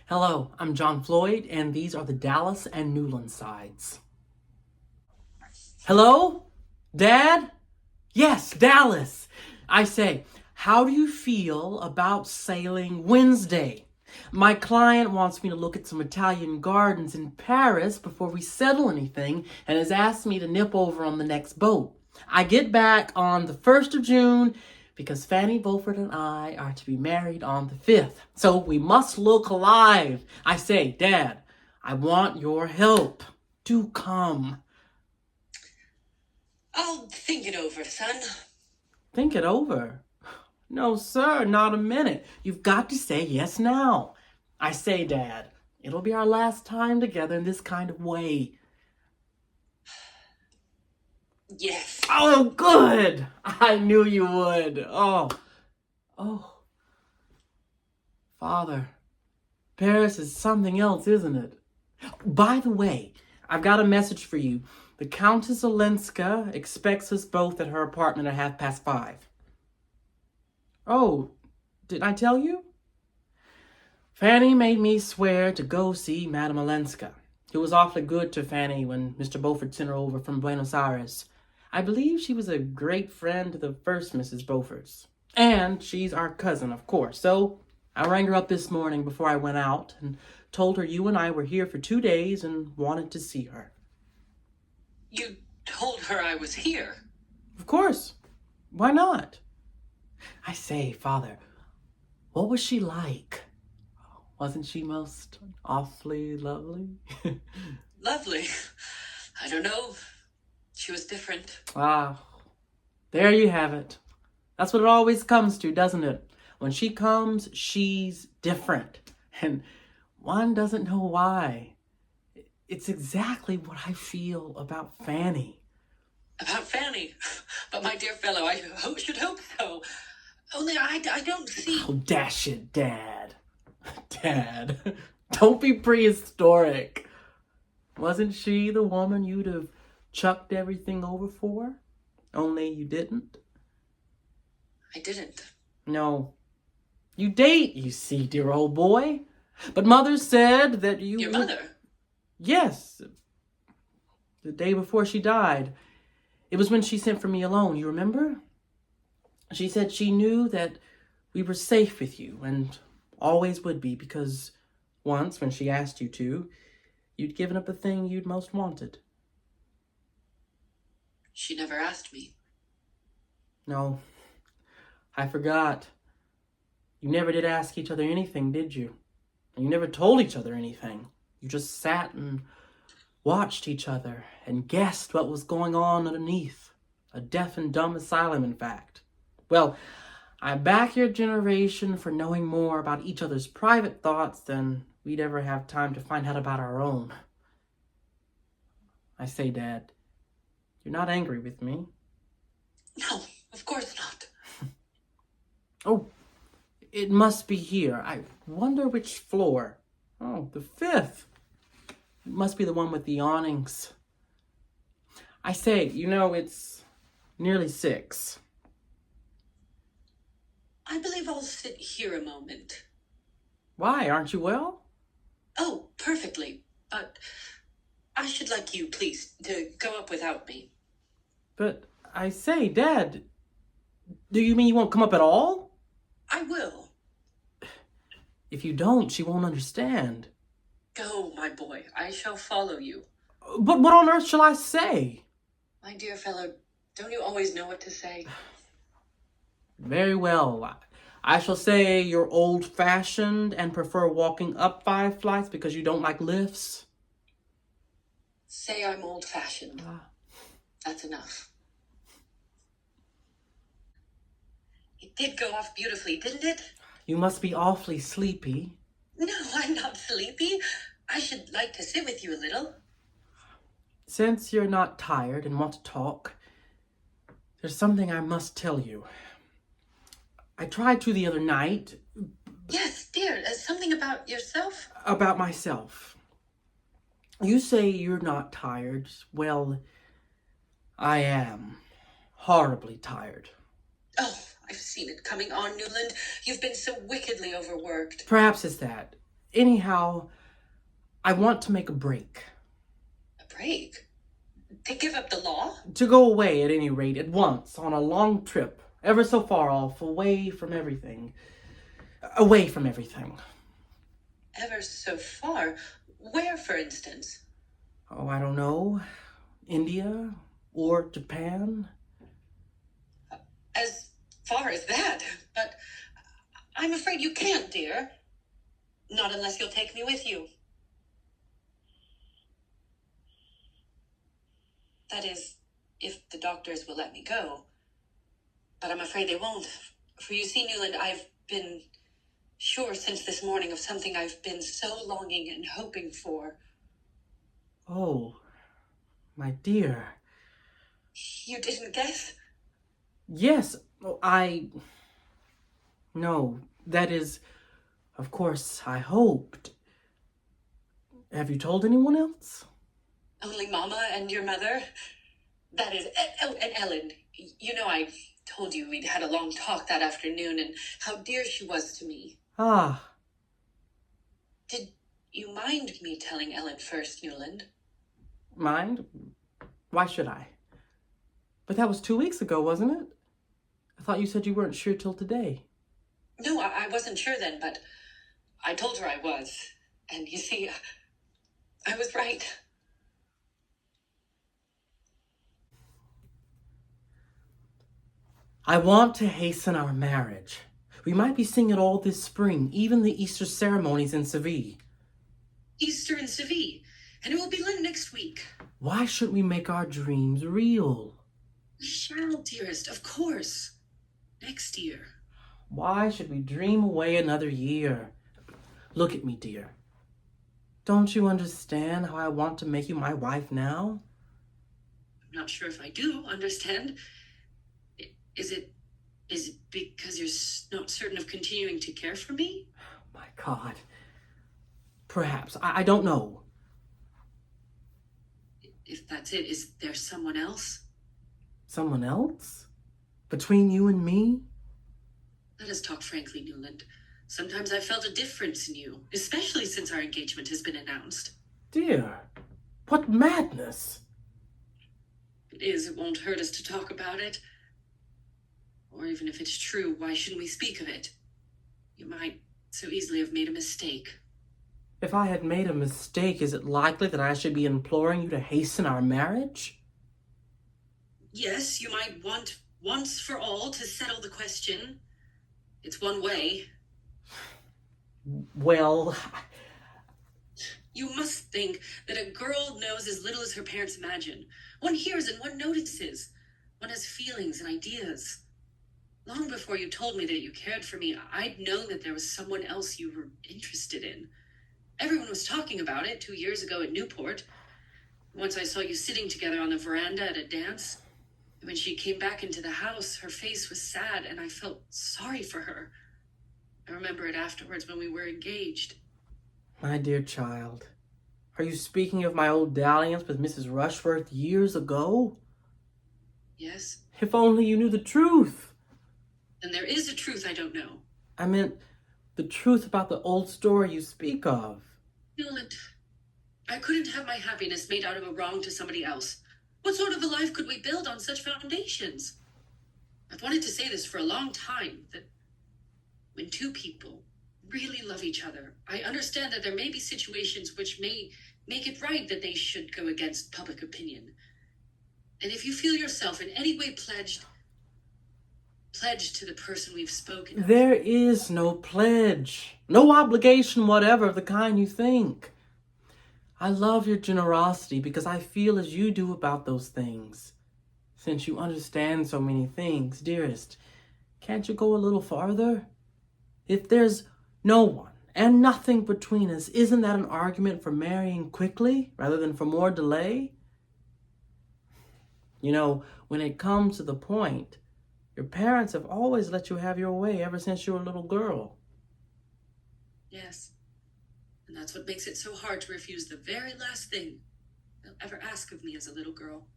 Hello, I'm John Floyd, and these are the Dallas and Newland sides. Hello? Dad? Yes, Dallas! I say, how do you feel about sailing Wednesday? My client wants me to look at some Italian gardens in Paris before we settle anything and has asked me to nip over on the next boat. I get back on the 1st of June because Fanny Beaufort and I are to be married on the 5th. So we must look alive. I say, Dad, I want your help. Do come. I'll think it over, son. Think it over? No, sir, not a minute. You've got to say yes now. I say, Dad, it'll be our last time together in this kind of way. Yes. Oh, good! I knew you would. Oh. Father, Paris is something else, isn't it? By the way, I've got a message for you. The Countess Olenska expects us both at her apartment at 5:30. Oh, didn't I tell you? Fanny made me swear to go see Madame Olenska. It was awfully good to Fanny when Mr. Beaufort sent her over from Buenos Aires. I believe she was a great friend to the first Mrs. Beaufort's. And she's our cousin, of course. So I rang her up this morning before I went out and told her you and I were here for 2 days and wanted to see her. You told her I was here. Of course. Why not? I say, Father, what was she like? Wasn't she most awfully lovely? Lovely. I don't know. She was different. Ah, there you have it. That's what it always comes to, doesn't it? When she comes, she's different. And one doesn't know why. It's exactly what I feel about Fanny. About Fanny? But my dear fellow, I should hope so. Only I don't see... Oh, dash it, Dad. Dad, don't be prehistoric. Wasn't she the woman you'd have chucked everything over for? Only you didn't? I didn't. No. You date, you see, dear old boy. But Mother said that you... Your mother? Yes. The day before she died. It was when she sent for me alone, you remember? She said she knew that we were safe with you and always would be because once, when she asked you to, you'd given up the thing you'd most wanted. She never asked me. No, I forgot. You never did ask each other anything, did you? And you never told each other anything. You just sat and watched each other and guessed what was going on underneath. A deaf and dumb asylum, in fact. Well, I back your generation for knowing more about each other's private thoughts than we'd ever have time to find out about our own. I say, Dad, you're not angry with me? No, of course not. Oh, it must be here. I wonder which floor. Oh, the 5th. It must be the one with the awnings. I say, it's nearly 6. I believe I'll sit here a moment. Why, aren't you well? Oh, perfectly. But I should like you, please, to go up without me. But I say, Dad, do you mean you won't come up at all? I will. If you don't, she won't understand. Go, my boy. I shall follow you. But what on earth shall I say? My dear fellow, don't you always know what to say? Very well. I shall say you're old-fashioned and prefer walking up 5 flights because you don't like lifts. Say I'm old-fashioned. That's enough. It did go off beautifully, didn't it? You must be awfully sleepy. No, I'm not sleepy. I should like to sit with you a little. Since you're not tired and want to talk, there's something I must tell you. I tried to the other night. Yes, dear. Something about yourself? About myself. You say you're not tired. Well, I am. Horribly tired. Oh, I've seen it coming on, Newland. You've been so wickedly overworked. Perhaps it's that. Anyhow, I want to make a break. A break? To give up the law? To go away, at any rate, at once, on a long trip, ever so far off, away from everything. Away from everything. Ever so far? Where, for instance? Oh, I don't know. India or Japan. As far as that? But I'm afraid you can't, dear. Not unless you'll take me with you. That is, if the doctors will let me go. But I'm afraid they won't. For you see, Newland, I've been sure since this morning of something I've been so longing and hoping for. Oh, my dear. You didn't guess? Yes, No, that is, of course, I hoped. Have you told anyone else? Only Mama and your mother? That is, oh, and Ellen. You know, I told you we'd had a long talk that afternoon and how dear she was to me. Ah, Did you mind me telling Ellen first, Newland? mind? Why should I? But that was 2 weeks ago, wasn't it? I thought you said you weren't sure till today. No, I wasn't sure then, but I told her I was. And you see, I was right. I want to hasten our marriage. We might be seeing it all this spring, even the Easter ceremonies in Seville. Easter in Seville, and it will be next week. Why shouldn't we make our dreams real? We shall, dearest, of course. Next year. Why should we dream away another year? Look at me, dear. Don't you understand how I want to make you my wife now? I'm not sure if I do understand. Is it because you're not certain of continuing to care for me? My God. Perhaps. I don't know. If that's it, is there someone else? Someone else? Between you and me? Let us talk frankly, Newland. Sometimes I've felt a difference in you, especially since our engagement has been announced. Dear, what madness! If it is, it won't hurt us to talk about it. Or even if it's true, why shouldn't we speak of it? You might so easily have made a mistake. If I had made a mistake, is it likely that I should be imploring you to hasten our marriage? Yes, you might want once for all to settle the question. It's one way. Well, You must think that a girl knows as little as her parents imagine. One hears and one notices. One has feelings and ideas. Long before you told me that you cared for me, I'd known that there was someone else you were interested in. Everyone was talking about it 2 years ago at Newport. Once I saw you sitting together on the veranda at a dance. When she came back into the house, her face was sad, and I felt sorry for her. I remember it afterwards when we were engaged. my dear child, are you speaking of my old dalliance with Mrs. Rushworth years ago? Yes? If only you knew the truth. Then there is a truth I don't know. I meant the truth about the old story you speak of. Newland, I couldn't have my happiness made out of a wrong to somebody else. What sort of a life could we build on such foundations? I've wanted to say this for a long time, that when two people really love each other, I understand that there may be situations which may make it right that they should go against public opinion. And if you feel yourself in any way pledged to the person we've spoken of. There is no pledge, no obligation whatever of the kind you think. I love your generosity because I feel as you do about those things. Since you understand so many things, dearest, can't you go a little farther? If there's no one and nothing between us, isn't that an argument for marrying quickly rather than for more delay? You know, when it comes to the point, your parents have always let you have your way ever since you were a little girl. Yes. And that's what makes it so hard to refuse the very last thing they'll ever ask of me as a little girl.